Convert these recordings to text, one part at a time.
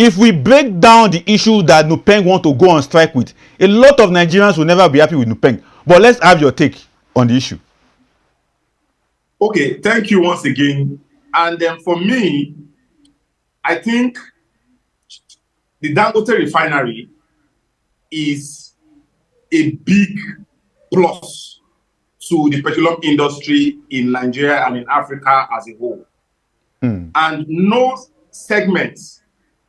if we break down the issue that NUPENG want to go on strike with, a lot of Nigerians will never be happy with NUPENG. But let's have your take on the issue. Okay, thank you once again. And then for me, I think the Dangote refinery is a big plus to the petroleum industry in Nigeria and in Africa as a whole. And no segment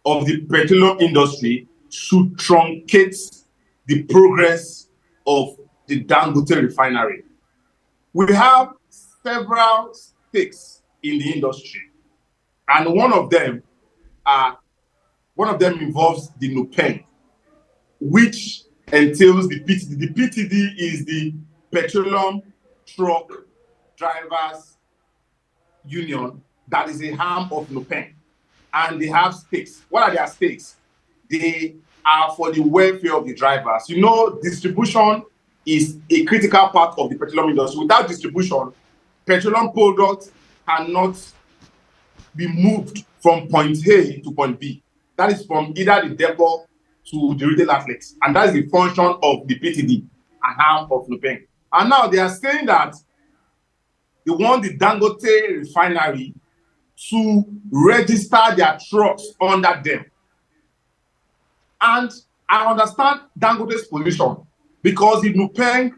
of the petroleum industry should truncate the progress of the Dangote refinery. We have several stakes in the industry, and one of them involves the NUPENG, which entails the PTD. The PTD is the Petroleum Truck Drivers Union, that is a arm of NUPENG, and they have stakes. What are their stakes? They are for the welfare of the drivers. You know, distribution is a critical part of the petroleum industry. Without distribution, petroleum products cannot be moved from point A to point B. That is from either the depot to the retail outlets. And that is the function of the PTD, an arm of NUPENG. And now they are saying that they want the Dangote refinery to register their trucks under them. And I understand Dangote's position, because the NUPENG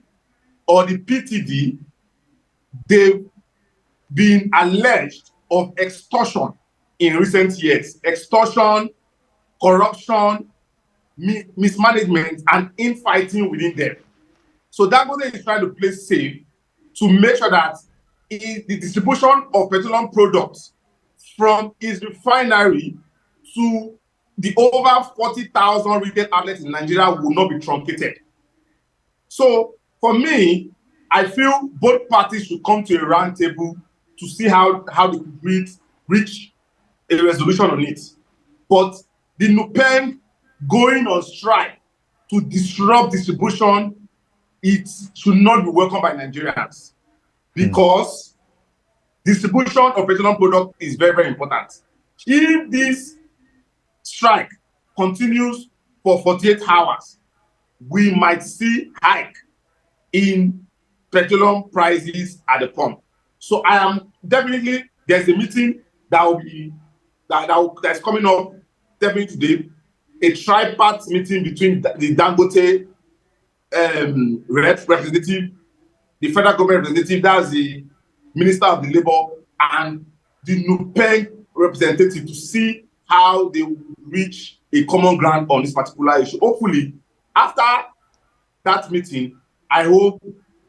or the PTD, they've been alleged of extortion in recent years. Extortion, corruption, mismanagement, and infighting within them. So Dangote is trying to play safe to make sure that the distribution of petroleum products from its refinery to the over 40,000 retail outlets in Nigeria will not be truncated. So for me, I feel both parties should come to a round table to see how they could reach a resolution on it. But the NUPENG going on strike to disrupt distribution, it should not be welcomed by Nigerians, because distribution of petroleum product is very, very important. If this strike continues for 48 hours, we might see hike in petroleum prices at the pump. So I am definitely, there's a meeting that's coming up definitely today, a tripartite meeting between the Dangote representative, the federal government representative, that's the Minister of the Labour, and the NUPENG representative, to see how they will reach a common ground on this particular issue. Hopefully, after that meeting, I hope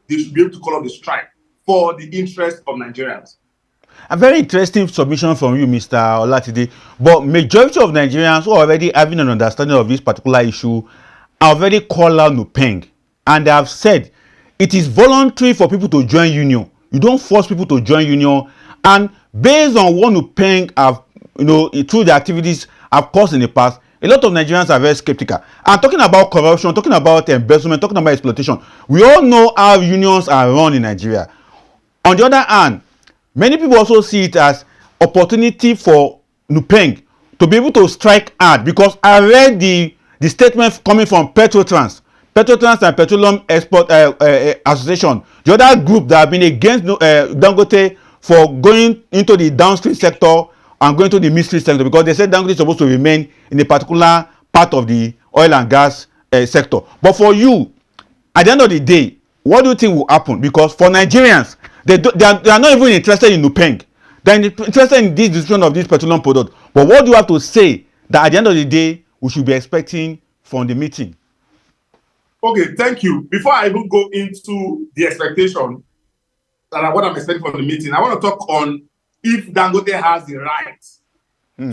they should be able to call off the strike for the interest of Nigerians. A very interesting submission from you, Mr. Olatide. But majority of Nigerians who are already having an understanding of this particular issue are already called out NUPENG, and they have said it is voluntary for people to join union. You don't force people to join union. And based on what NUPENG have, through the activities have caused in the past, a lot of Nigerians are very skeptical. And talking about corruption, talking about embezzlement, talking about exploitation, we all know how unions are run in Nigeria. On the other hand, many people also see it as opportunity for NUPENG to be able to strike hard, because I read the statement coming from Petrotrans and Petroleum Export Association, the other group that have been against Dangote for going into the downstream sector and going to the midstream sector, because they said Dangote is supposed to remain in a particular part of the oil and gas sector. But for you, at the end of the day, what do you think will happen? Because for Nigerians, they are not even interested in NUPENG. They are interested in this distribution of this petroleum product. But what do you have to say that at the end of the day we should be expecting from the meeting? Okay, thank you. Before I even go into the expectation that what I'm expecting from the meeting, I want to talk on if Dangote has the right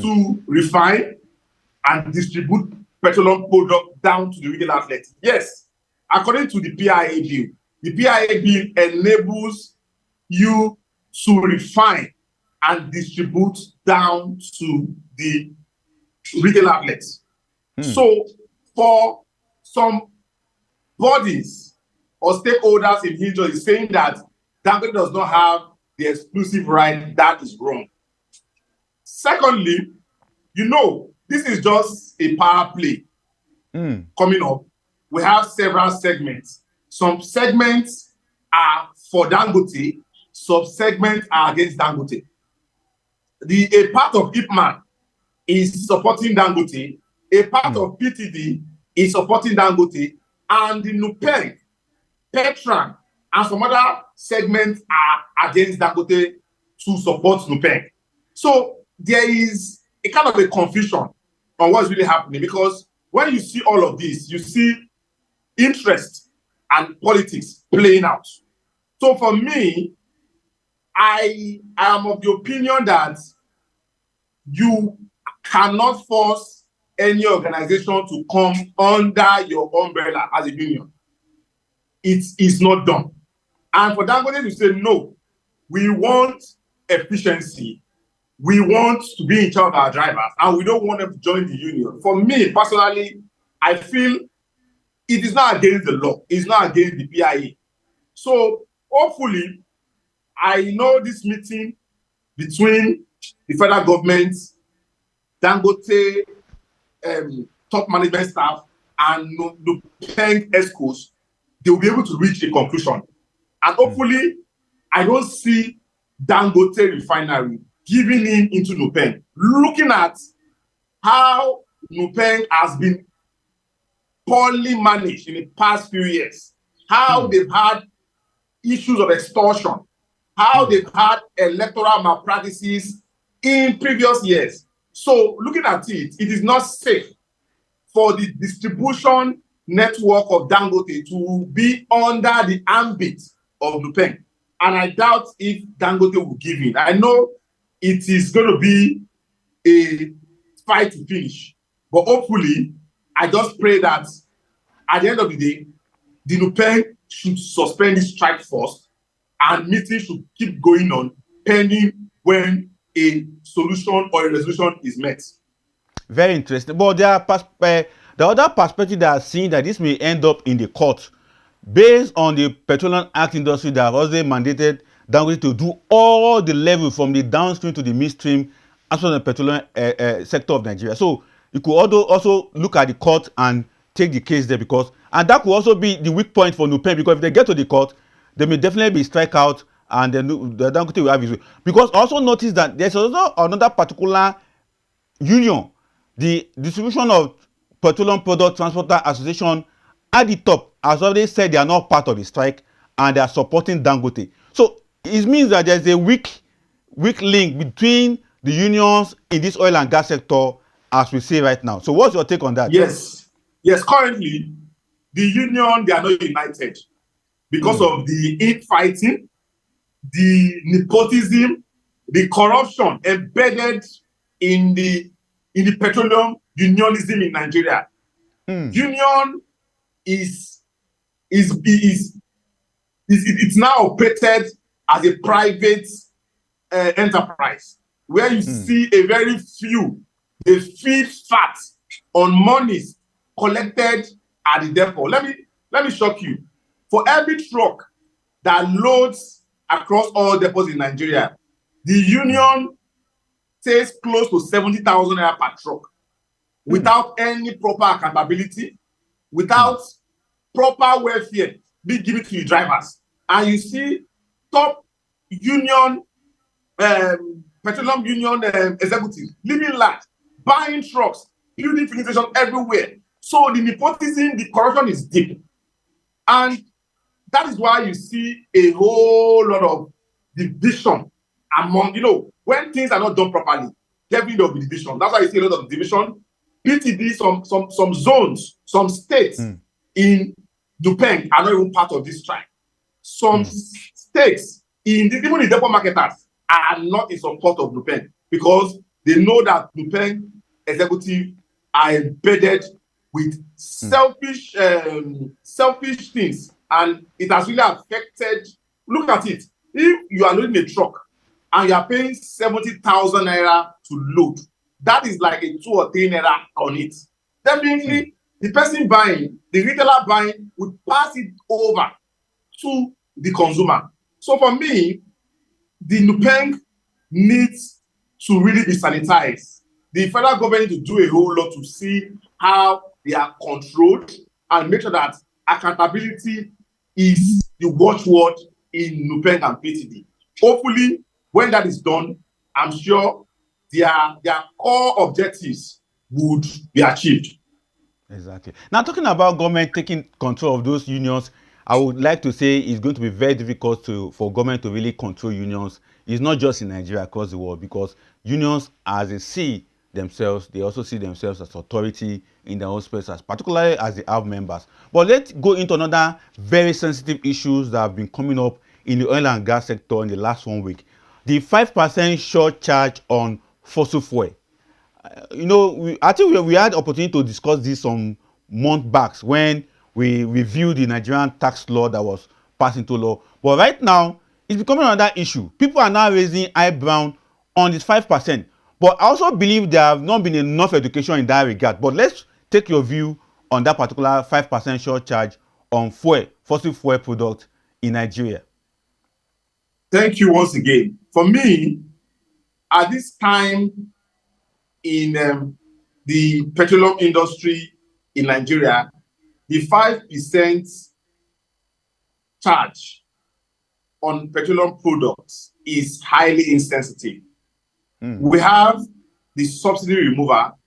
to refine and distribute petroleum product down to the retail outlet. Yes, according to the PIA bill, the PIA bill enables you to refine and distribute down to the retail outlets. So for some bodies or stakeholders in Hijau is saying that Dangote does not have the exclusive right, that is wrong. Secondly, the this is just a power play coming up. We have several segments. Some segments are for Dangote, some segments are against Dangote. A part of Ipman is supporting Dangote, a part of PTD is supporting Dangote, and the NUPENG, Petran, and some other segments are against Dangote to support NUPENG. So there is a kind of a confusion on what's really happening, because when you see all of this, you see interest and politics playing out. So for me, I am of the opinion that you cannot force any organization to come under your umbrella as a union. It is not done. And for Dangote to say, no, we want efficiency, we want to be in charge of our drivers, and we don't want them to join the union. For me, personally, I feel it is not against the law. It's not against the PIA. So hopefully, I know this meeting between the federal government, Dangote, top management staff, and the NUPENG ESCOs, they will be able to reach a conclusion. And hopefully, I don't see Dangote refinery giving in into NUPENG. Looking at how NUPENG has been poorly managed in the past few years, how they've had issues of extortion, how they've had electoral malpractices in previous years. So looking at it, it is not safe for the distribution network of Dangote to be under the ambit of NUPENG. And I doubt if Dangote will give in. I know it is going to be a fight to finish. But hopefully, I just pray that at the end of the day, the NUPENG should suspend this strike first, and meetings should keep going on pending when a solution or a resolution is met. Very interesting. But the other perspective that I've seen that this may end up in the court based on the Petroleum Act industry that have also mandated Dangote to do all the level from the downstream to the midstream as well as the petroleum sector of Nigeria. So you could also look at the court and take the case there, and that could also be the weak point for NUPENG, because if they get to the court, they may definitely be strike out, and then the Dangote will have his way. Because also notice that there's also another particular union, the Distribution of Petroleum Product Transporter Association, at the top has already said they are not part of the strike and they are supporting Dangote. So it means that there's a weak link between the unions in this oil and gas sector, as we see right now. So what's your take on that? Yes, currently, the union, they are not united because of the infighting, the nepotism, the corruption embedded in the petroleum unionism in Nigeria. Union is now operated as a private enterprise, where you see a very few, they feed fat on monies collected at the depot. Let me shock you. For every truck that loads across all depots in Nigeria, the union takes close to 70,000 naira per truck without any proper accountability, without proper welfare being given to the drivers. And you see top union, petroleum union executives living large, buying trucks, building filling stations everywhere. So the nepotism, the corruption is deep. And that is why you see a whole lot of division among, when things are not done properly, definitely there will be division. That's why you see a lot of division. PTD, some zones, some states in NUPENG are not even part of this strike. Some states, even the depot marketers, are not in support of NUPENG because they know that NUPENG executive are embedded with selfish things, and it has really affected. Look at it. If you are loading a truck and you are paying 70,000 naira to load, that is like a 2 or 3 naira on it. Definitely, the person buying, the retailer buying, would pass it over to the consumer. So for me, the NUPENG needs to really be sanitized. the federal government to do a whole lot to see how they are controlled and make sure that accountability is the watchword in NUPENG and PTD. Hopefully, when that is done, I'm sure their core objectives would be achieved. Exactly. Now, talking about government taking control of those unions, I would like to say it's going to be very difficult for government to really control unions. It's not just in Nigeria, across the world, because unions, as they see themselves, they also see themselves as authority in their own spaces, particularly as they have members. But let's go into another very sensitive issues that have been coming up in the oil and gas sector in the last 1 week. The 5% surcharge on fossil fuel. I think we had opportunity to discuss this some months back when we reviewed the Nigerian tax law that was passed into law. But right now, it's becoming another issue. People are now raising eyebrow on this 5%. But I also believe there have not been enough education in that regard. But let's take your view on that particular 5% surcharge on fossil fuel products in Nigeria. Thank you once again. For me, at this time in the petroleum industry in Nigeria, the 5% charge on petroleum products is highly insensitive. We have the subsidy removal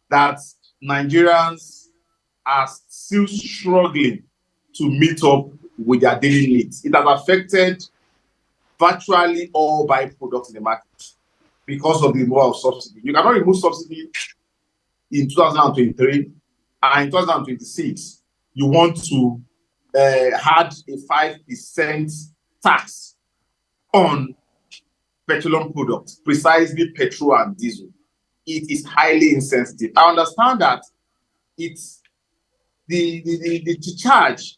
that Nigerians are still struggling to meet up with their daily needs. It has affected virtually all byproducts in the market because of the removal of subsidy. You cannot remove subsidy in 2023, and in 2026, you want to add a 5% tax on petroleum products, precisely petrol and diesel. It is highly insensitive. I understand that it's the charge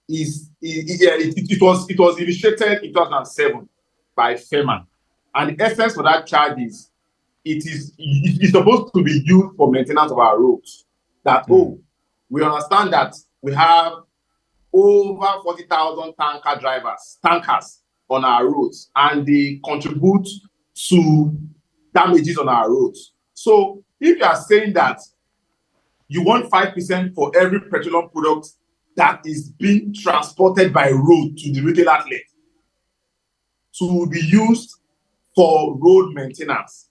it was initiated in 2007 by FEMA, and the essence for that charge is it's supposed to be used for maintenance of our roads. That we understand that we have over 40,000 tankers on our roads, and they contribute to damages on our roads. So if you are saying that you want 5% for every petroleum product that is being transported by road to the retail outlet to be used for road maintenance,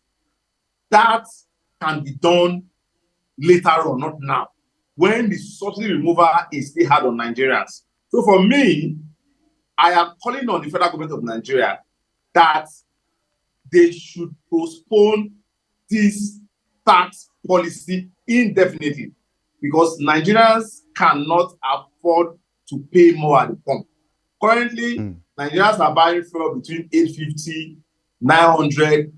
that can be done later on, not now, when the subsidy removal is still hard on Nigerians. So for me, I am calling on the federal government of Nigeria that they should postpone this tax policy indefinitely, because Nigerians cannot afford to pay more at the pump. Currently, Nigerians are buying fuel between 850, 900,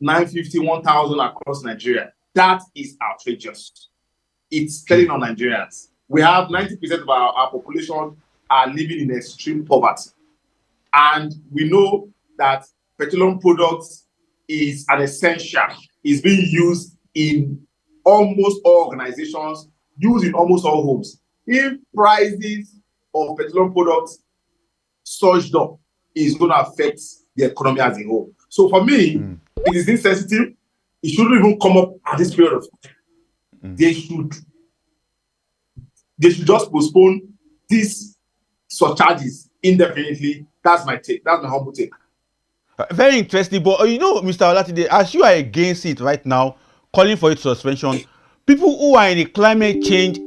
950, 1,000 across Nigeria. That is outrageous. It's telling on Nigerians. We have 90% of our population are living in extreme poverty. And we know that petroleum products is an essential. It's being used in almost all organizations, used in almost all homes. If prices of petroleum products surged up, it's going to affect the economy as a whole. So for me, it is insensitive. It shouldn't even come up at this period of time. They should just postpone these surcharges indefinitely. That's my take. That's my humble take. Very interesting. But Mr. Olatide, as you are against it right now, calling for its suspension, people who are in the climate change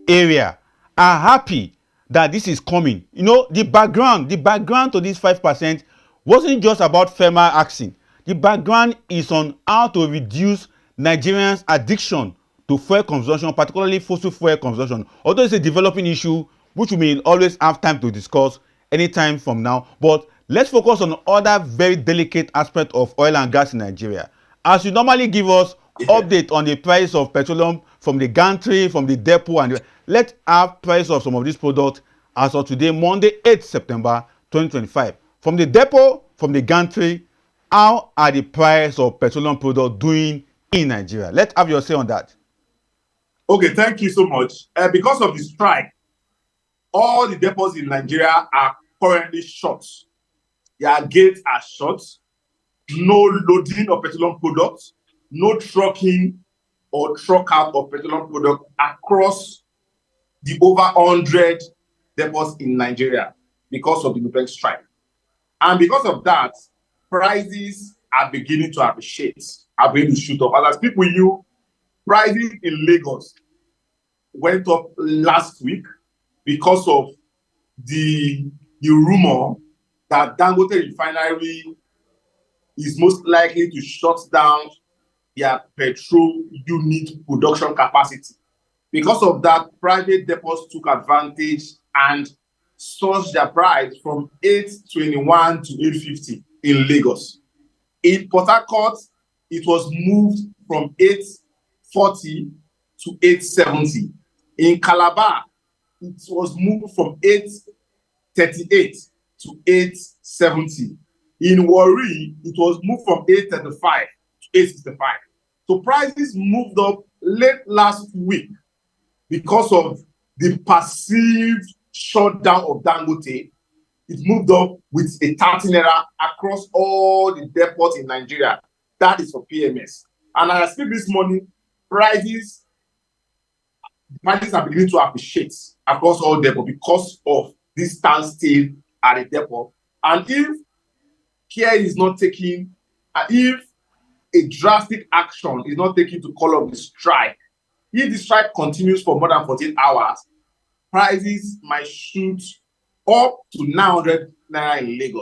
area are happy that this is coming. The background to this 5% wasn't just about FEMA asking. The background is on how to reduce Nigerians' addiction to fuel consumption, particularly fossil fuel consumption. Although it's a developing issue, which we may always have time to discuss anytime from now. But let's focus on other very delicate aspects of oil and gas in Nigeria. As you normally give us update on the price of petroleum from the gantry, from the depot, and let's have price of some of these products as of today, Monday, 8th September 2025. From the depot, from the gantry, how are the price of petroleum products doing in Nigeria? Let's have your say on that. Okay, thank you so much. Because of the strike, all the depots in Nigeria are currently shut. Their gates are shut. No loading of petroleum products, no trucking or truck out of petroleum product across the over 100 depots in Nigeria because of the OPEC strike. And because of that, prices are beginning to appreciate, are beginning to shoot up. And as people knew, prices in Lagos went up last week because of the rumor that Dangote refinery is most likely to shut down their petrol unit production capacity. Because of that, private depots took advantage and surged their price from 821 to 850 in Lagos. In Port Harcourt, it was moved from 840 to 870. In Calabar, it was moved from 838 to 870. In Warri, it was moved from 835 to 865. So prices moved up late last week because of the perceived shutdown of Dangote. It moved up with a 30 naira across all the depots in Nigeria. That is for PMS. And as I speak this morning, prices are beginning to appreciate across all depots because of this standstill at the depot. And if care is not taken, if a drastic action is not taken to call off the strike, if the strike continues for more than 14 hours, prices might shoot up to 900 naira in Lagos.